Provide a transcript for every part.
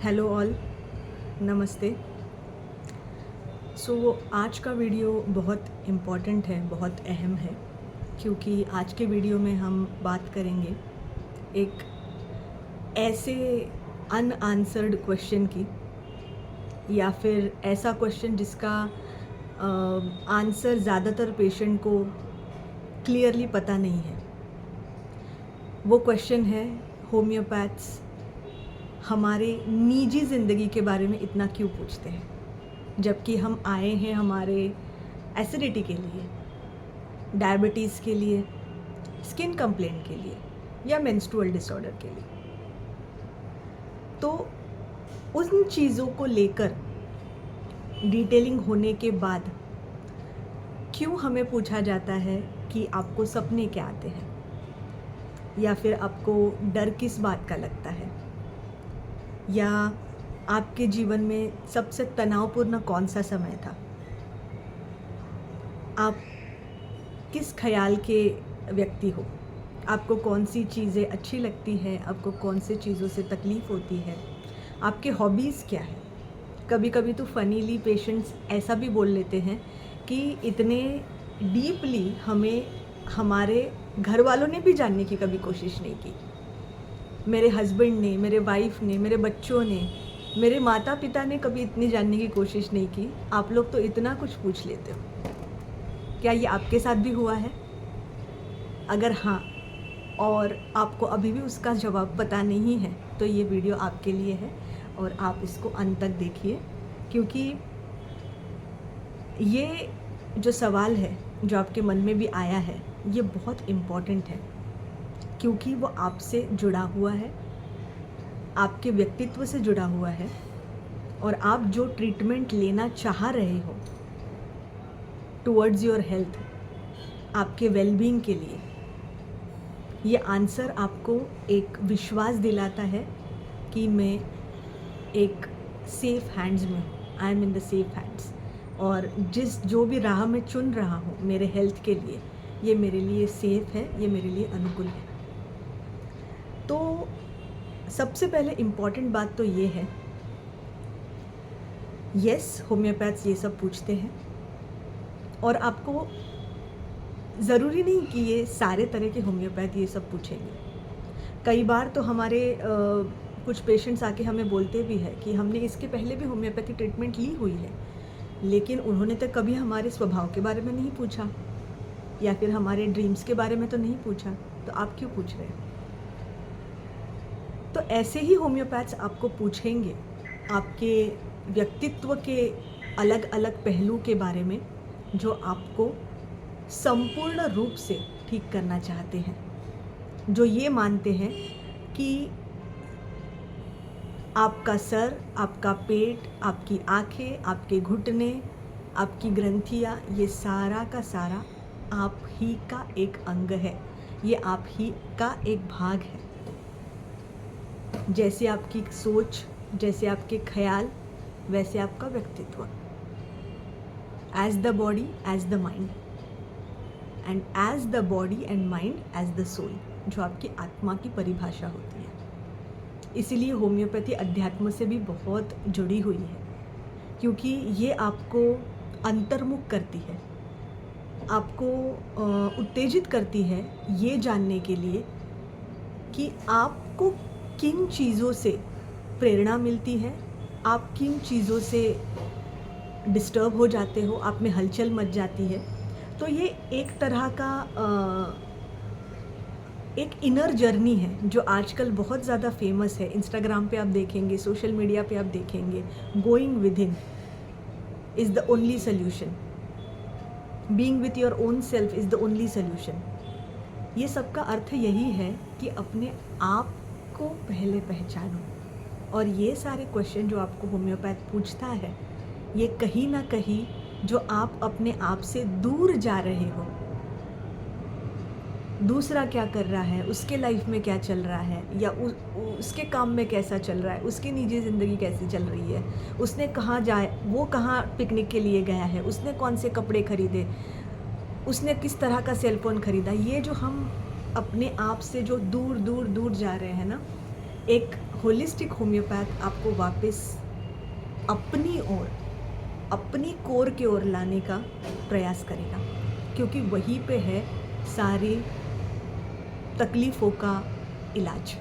Hello all, नमस्ते। आज का वीडियो बहुत इम्पॉर्टेंट है, बहुत अहम है, क्योंकि आज के वीडियो में हम बात करेंगे एक ऐसे अनआंसर्ड क्वेश्चन की, या फिर ऐसा क्वेश्चन जिसका आंसर ज़्यादातर पेशेंट को क्लियरली पता नहीं है। वो क्वेश्चन है, होम्योपैथ्स हमारे निजी ज़िंदगी के बारे में इतना क्यों पूछते हैं, जबकि हम आए हैं हमारे एसिडिटी के लिए, डायबिटीज़ के लिए, स्किन कंप्लेंट के लिए, या मेंस्ट्रुअल डिसऑर्डर के लिए। तो उन चीज़ों को लेकर डिटेलिंग होने के बाद क्यों हमें पूछा जाता है कि आपको सपने क्या आते हैं, या फिर आपको डर किस बात का लगता है, या आपके जीवन में सबसे तनावपूर्ण कौन सा समय था, आप किस ख्याल के व्यक्ति हो, आपको कौन सी चीज़ें अच्छी लगती है, आपको कौन सी चीज़ों से तकलीफ़ होती है, आपके हॉबीज़ क्या है। कभी कभी तो फ़नीली पेशेंट्स ऐसा भी बोल लेते हैं कि इतने डीपली हमें हमारे घर वालों ने भी जानने की कभी कोशिश नहीं की। मेरे हस्बैंड ने, मेरे वाइफ ने, मेरे बच्चों ने, मेरे माता पिता ने कभी इतनी जानने की कोशिश नहीं की। आप लोग तो इतना कुछ पूछ लेते हो। क्या ये आपके साथ भी हुआ है? अगर हाँ, और आपको अभी भी उसका जवाब पता नहीं है, तो ये वीडियो आपके लिए है और आप इसको अंत तक देखिए, क्योंकि ये जो सवाल है जो आपके मन में भी आया है, ये बहुत इम्पॉर्टेंट है, क्योंकि वो आपसे जुड़ा हुआ है, आपके व्यक्तित्व से जुड़ा हुआ है, और आप जो ट्रीटमेंट लेना चाह रहे हो टुवर्ड्स योर हेल्थ, आपके वेलबींग के लिए, ये आंसर आपको एक विश्वास दिलाता है कि मैं एक सेफ़ हैंड्स में हूँ, I am in the safe hands, और जो भी राह मैं चुन रहा हूँ मेरे हेल्थ के लिए, ये मेरे लिए सेफ़ है, ये मेरे लिए अनुकूल है। तो सबसे पहले इम्पॉर्टेंट बात तो ये है, यस, होम्योपैथ्स ये सब पूछते हैं, और आपको ज़रूरी नहीं कि ये सारे तरह के होम्योपैथ ये सब पूछेंगे। कई बार तो हमारे कुछ पेशेंट्स आके हमें बोलते भी है कि हमने इसके पहले भी होम्योपैथी ट्रीटमेंट ली हुई है, लेकिन उन्होंने तो कभी हमारे स्वभाव के बारे में नहीं पूछा, या फिर हमारे ड्रीम्स के बारे में तो नहीं पूछा, तो आप क्यों पूछ रहे हैं? तो ऐसे ही होम्योपैथ्स आपको पूछेंगे आपके व्यक्तित्व के अलग अलग पहलू के बारे में, जो आपको संपूर्ण रूप से ठीक करना चाहते हैं, जो ये मानते हैं कि आपका सर, आपका पेट, आपकी आँखें, आपके घुटने, आपकी ग्रंथियाँ, ये सारा का सारा आप ही का एक अंग है, ये आप ही का एक भाग है। जैसे आपकी सोच, जैसे आपके ख्याल, वैसे आपका व्यक्तित्व। As the body as the mind, and as the body and mind as the soul, जो आपकी आत्मा की परिभाषा होती है। इसीलिए होम्योपैथी अध्यात्म से भी बहुत जुड़ी हुई है, क्योंकि ये आपको अंतर्मुख करती है, आपको उत्तेजित करती है ये जानने के लिए कि आपको किन चीज़ों से प्रेरणा मिलती है, आप किन चीज़ों से डिस्टर्ब हो जाते हो, आप में हलचल मच जाती है। तो ये एक तरह का एक इनर जर्नी है, जो आजकल बहुत ज़्यादा फेमस है। इंस्टाग्राम पे आप देखेंगे, सोशल मीडिया पे आप देखेंगे, going with in is the only solution, being with your own self is the only solution. ये सब का अर्थ यही है कि अपने आप को पहले पहचानो, और ये सारे क्वेश्चन जो आपको होम्योपैथ पूछता है, ये कहीं ना कहीं जो आप अपने आप से दूर जा रहे हो, दूसरा क्या कर रहा है, उसके लाइफ में क्या चल रहा है, या उसके काम में कैसा चल रहा है, उसकी निजी ज़िंदगी कैसी चल रही है, उसने कहाँ जाए, वो कहाँ पिकनिक के लिए गया है, उसने कौन से कपड़े खरीदे, उसने किस तरह का सेल फोन खरीदा, ये जो हम अपने आप से जो दूर दूर दूर जा रहे हैं ना, एक होलिस्टिक होम्योपैथ आपको वापस अपनी ओर, अपनी कोर की ओर लाने का प्रयास करेगा, क्योंकि वहीं पे है सारी तकलीफ़ों का इलाज।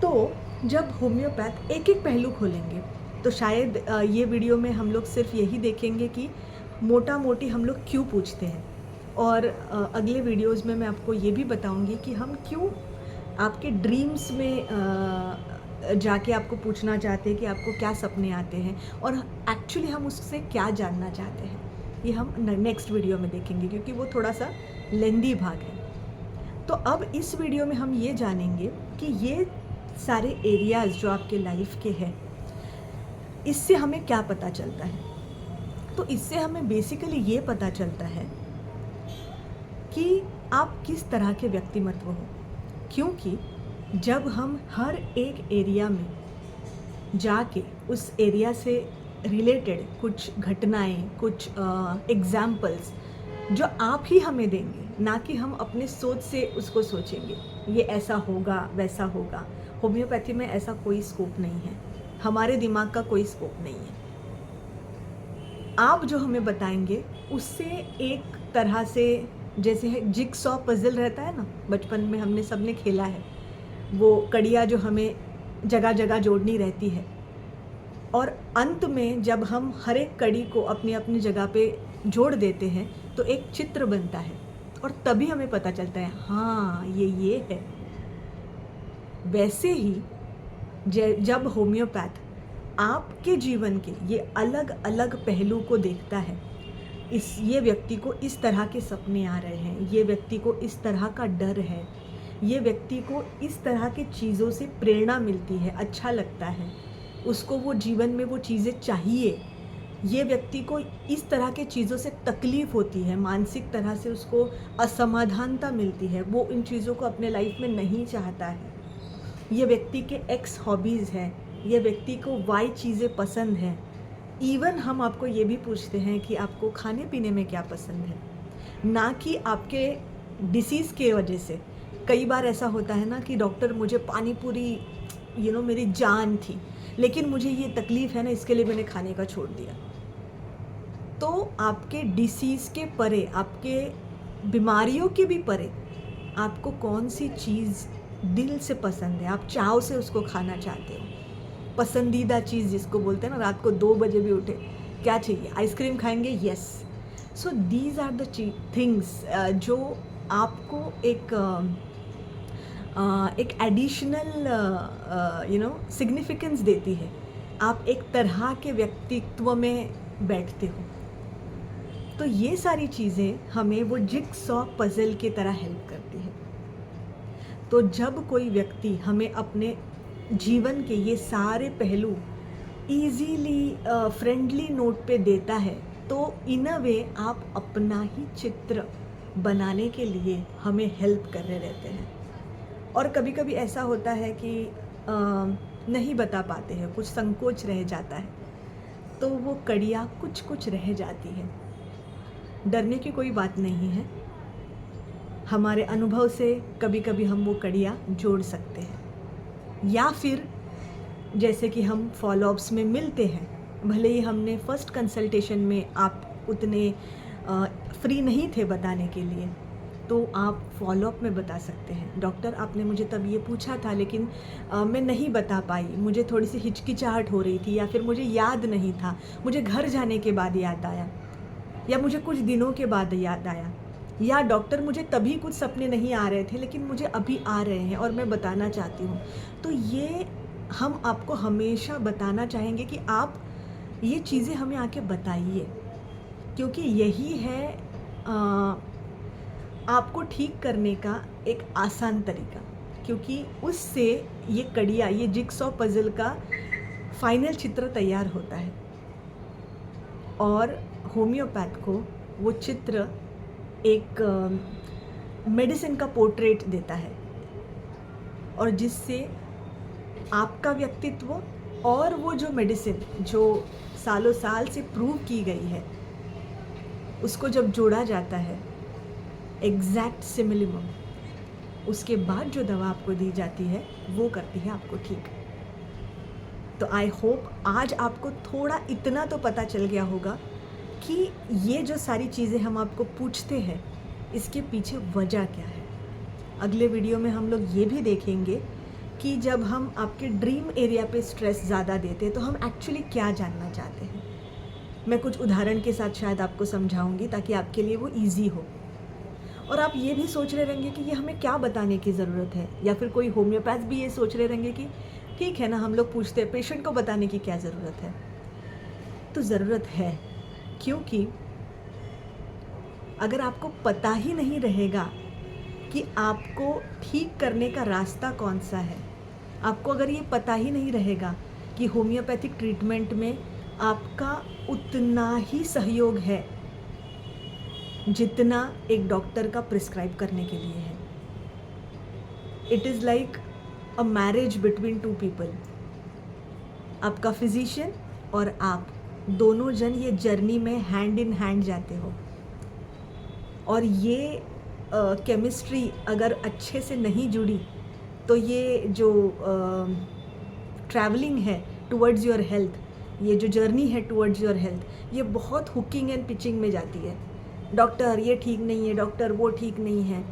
तो जब होम्योपैथ एक एक पहलू खोलेंगे तो शायद ये वीडियो में हम लोग सिर्फ यही देखेंगे कि मोटा मोटी हम लोग क्यों पूछते हैं, और अगले वीडियोस में मैं आपको ये भी बताऊंगी कि हम क्यों आपके ड्रीम्स में जाके आपको पूछना चाहते हैं कि आपको क्या सपने आते हैं और एक्चुअली हम उससे क्या जानना चाहते हैं। ये हम नेक्स्ट वीडियो में देखेंगे क्योंकि वो थोड़ा सा लेंदी भाग है। तो अब इस वीडियो में हम ये जानेंगे कि ये सारे एरियाज़ जो आपके लाइफ के हैं, इससे हमें क्या पता चलता है। तो इससे हमें बेसिकली ये पता चलता है कि आप किस तरह के व्यक्तिमत्व हो, क्योंकि जब हम हर एक एरिया में जाके उस एरिया से रिलेटेड कुछ घटनाएं, कुछ एग्जाम्पल्स जो आप ही हमें देंगे, ना कि हम अपने सोच से उसको सोचेंगे ये ऐसा होगा वैसा होगा। होम्योपैथी में ऐसा कोई स्कोप नहीं है, हमारे दिमाग का कोई स्कोप नहीं है। आप जो हमें बताएंगे उससे एक तरह से, जैसे जिगसॉ पजल रहता है ना, बचपन में हमने सबने खेला है, वो कड़ियाँ जो हमें जगह जगह जोड़नी रहती है, और अंत में जब हम हर एक कड़ी को अपनी अपनी जगह पे जोड़ देते हैं तो एक चित्र बनता है, और तभी हमें पता चलता है हाँ ये है। वैसे ही जब होम्योपैथ आपके जीवन के ये अलग अलग पहलू को देखता है, ये व्यक्ति को इस तरह के सपने आ रहे हैं, ये व्यक्ति को इस तरह का डर है, ये व्यक्ति को इस तरह की चीज़ों से प्रेरणा मिलती है, अच्छा लगता है, उसको वो जीवन में वो चीज़ें चाहिए, ये व्यक्ति को इस तरह के चीज़ों से तकलीफ़ होती है, मानसिक तरह से उसको असमाधानता मिलती है, वो इन चीज़ों को अपने लाइफ में नहीं चाहता है, ये व्यक्ति के एक्स हॉबीज़ हैं, ये व्यक्ति को वाई चीज़ें पसंद हैं। इवन हम आपको ये भी पूछते हैं कि आपको खाने पीने में क्या पसंद है, ना कि आपके डिसीज़ के वजह से। कई बार ऐसा होता है ना कि डॉक्टर मुझे पानी पूरी मेरी जान थी, लेकिन मुझे ये तकलीफ़ है ना, इसके लिए मैंने खाने का छोड़ दिया। तो आपके डिसीज़ के परे, आपके बीमारियों के भी परे, आपको कौन सी चीज़ दिल से पसंद है, आप चाव से उसको खाना चाहते हो। पसंदीदा चीज़ जिसको बोलते हैं ना, रात को 2 बजे भी उठे क्या चाहिए, आइसक्रीम खाएंगे, yes. So these are the things जो आपको एक एडिशनल सिग्निफिकेंस देती है। आप एक तरह के व्यक्तित्व में बैठते हो। तो ये सारी चीज़ें हमें वो जिगसॉ पजल की तरह हेल्प करती है। तो जब कोई व्यक्ति हमें अपने जीवन के ये सारे पहलू इजीली फ्रेंडली नोट पे देता है, तो इन अ वे आप अपना ही चित्र बनाने के लिए हमें हेल्प कर रहे रहते हैं। और कभी कभी ऐसा होता है कि नहीं बता पाते हैं, कुछ संकोच रह जाता है, तो वो कड़ियाँ कुछ कुछ रह जाती है। डरने की कोई बात नहीं है, हमारे अनुभव से कभी कभी हम वो कड़ियाँ जोड़ सकते हैं, या फिर जैसे कि हम फॉलोअप्स में मिलते हैं, भले ही हमने फर्स्ट कंसल्टेशन में आप उतने फ्री नहीं थे बताने के लिए, तो आप फॉलोअप में बता सकते हैं, डॉक्टर आपने मुझे तब ये पूछा था लेकिन मैं नहीं बता पाई, मुझे थोड़ी सी हिचकिचाहट हो रही थी, या फिर मुझे याद नहीं था, मुझे घर जाने के बाद याद आया, या मुझे कुछ दिनों के बाद याद आया, या डॉक्टर मुझे तभी कुछ सपने नहीं आ रहे थे लेकिन मुझे अभी आ रहे हैं और मैं बताना चाहती हूँ। तो ये हम आपको हमेशा बताना चाहेंगे कि आप ये चीज़ें हमें आके बताइए, क्योंकि यही है आपको ठीक करने का एक आसान तरीका, क्योंकि उससे ये कड़ियाँ, ये जिगसॉ पजल का फाइनल चित्र तैयार होता है, और होम्योपैथ को वो चित्र एक मेडिसिन का पोर्ट्रेट देता है, और जिससे आपका व्यक्तित्व और वो जो मेडिसिन जो सालों साल से प्रूव की गई है, उसको जब जोड़ा जाता है, एग्जैक्ट सिमिलिमम, उसके बाद जो दवा आपको दी जाती है वो करती है आपको ठीक। तो आई होप आज आपको थोड़ा इतना तो पता चल गया होगा कि ये जो सारी चीज़ें हम आपको पूछते हैं इसके पीछे वजह क्या है। अगले वीडियो में हम लोग ये भी देखेंगे कि जब हम आपके ड्रीम एरिया पे स्ट्रेस ज़्यादा देते हैं तो हम एक्चुअली क्या जानना चाहते हैं। मैं कुछ उदाहरण के साथ शायद आपको समझाऊंगी ताकि आपके लिए वो ईजी हो। और आप ये भी सोच रहे रहेंगे कि ये हमें क्या बताने की ज़रूरत है, या फिर कोई होम्योपैथ भी ये सोच रहे रहेंगे कि ठीक है ना, हम लोग पूछते हैं, पेशेंट को बताने की क्या ज़रूरत है। तो ज़रूरत है, क्योंकि अगर आपको पता ही नहीं रहेगा कि आपको ठीक करने का रास्ता कौन सा है, आपको अगर ये पता ही नहीं रहेगा कि होम्योपैथिक ट्रीटमेंट में आपका उतना ही सहयोग है जितना एक डॉक्टर का प्रिस्क्राइब करने के लिए है। It is like a marriage between two people. आपका फिजिशियन और आप दोनों जन ये जर्नी में हैंड इन हैंड जाते हो, और ये केमिस्ट्री अगर अच्छे से नहीं जुड़ी तो ये जो ट्रैवलिंग है टुवर्ड्स योर हेल्थ, ये जो जर्नी है टुवर्ड्स योर हेल्थ, ये बहुत हुकिंग एंड पिचिंग में जाती है। डॉक्टर ये ठीक नहीं है, डॉक्टर वो ठीक नहीं है।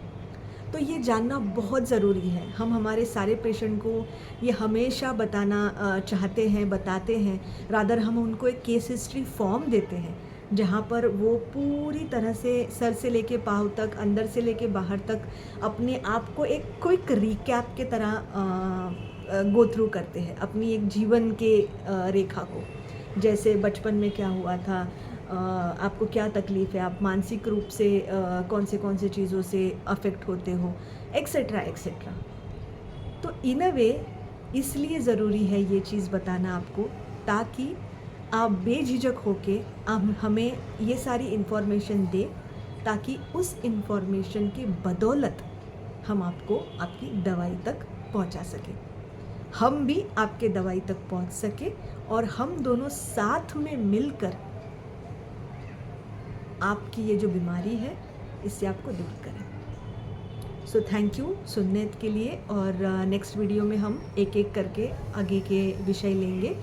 तो ये जानना बहुत ज़रूरी है। हम हमारे सारे पेशेंट को ये हमेशा बताना चाहते हैं, बताते हैं। रादर हम उनको एक केस हिस्ट्री फॉर्म देते हैं जहाँ पर वो पूरी तरह से सर से लेके पाँव तक, अंदर से लेके बाहर तक अपने आप को एक क्विक रिकैप के तरह गो थ्रू करते हैं अपनी एक जीवन के रेखा को। जैसे बचपन में क्या हुआ था, आपको क्या तकलीफ़ है, आप मानसिक रूप से कौन से चीज़ों से अफेक्ट होते हो, एक्सेट्रा एक्सेट्रा। तो इन अ वे इसलिए ज़रूरी है ये चीज़ बताना आपको, ताकि आप बेझिझक होके हमें ये सारी इन्फॉर्मेशन दें, ताकि उस इन्फॉर्मेशन की बदौलत हम आपको आपकी दवाई तक पहुंचा सकें, हम भी आपके दवाई तक पहुंच सके, और हम दोनों साथ में मिलकर आपकी ये जो बीमारी है इससे आपको दूर करें। सो थैंक यू सुनने के लिए, और नेक्स्ट वीडियो में हम एक एक करके आगे के विषय लेंगे।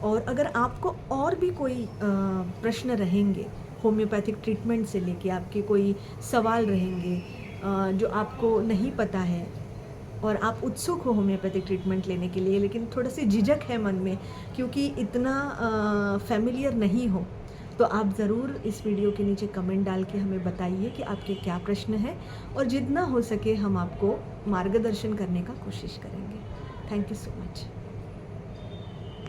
और अगर आपको और भी कोई प्रश्न रहेंगे होम्योपैथिक ट्रीटमेंट से लेके, आपके कोई सवाल रहेंगे जो आपको नहीं पता है और आप उत्सुक हो होम्योपैथिक ट्रीटमेंट लेने के लिए, लेकिन थोड़ा सी झिझक है मन में क्योंकि इतना फैमिलियर नहीं हो, तो आप ज़रूर इस वीडियो के नीचे कमेंट डाल के हमें बताइए कि आपके क्या प्रश्न हैं, और जितना हो सके हम आपको मार्गदर्शन करने का कोशिश करेंगे। Thank you so much.